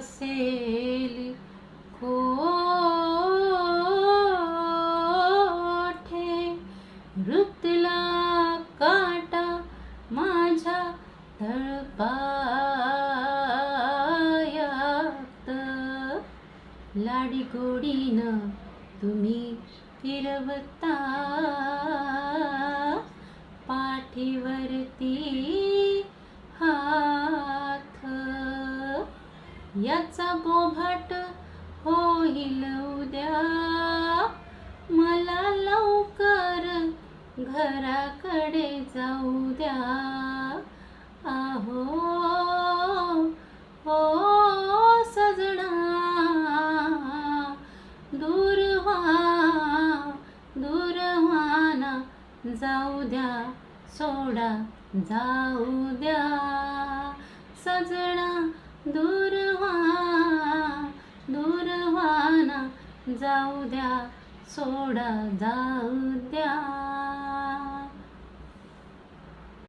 बसेल कोठे, रुतला काटा माझ्या तळपायात, लाडी गोडीनं तुम्ही फिरवता पाठीवरती हात, याचा बोभाट होईल उद्या, मला लवकर घराकडे जाऊ द्या. आहो हो सजना, दूर व्हा ना, जाऊ द्या, सोडा जाऊ द्या. सजना दूर व्हा ना, जाऊ द्या, सोडा जाऊ द्या.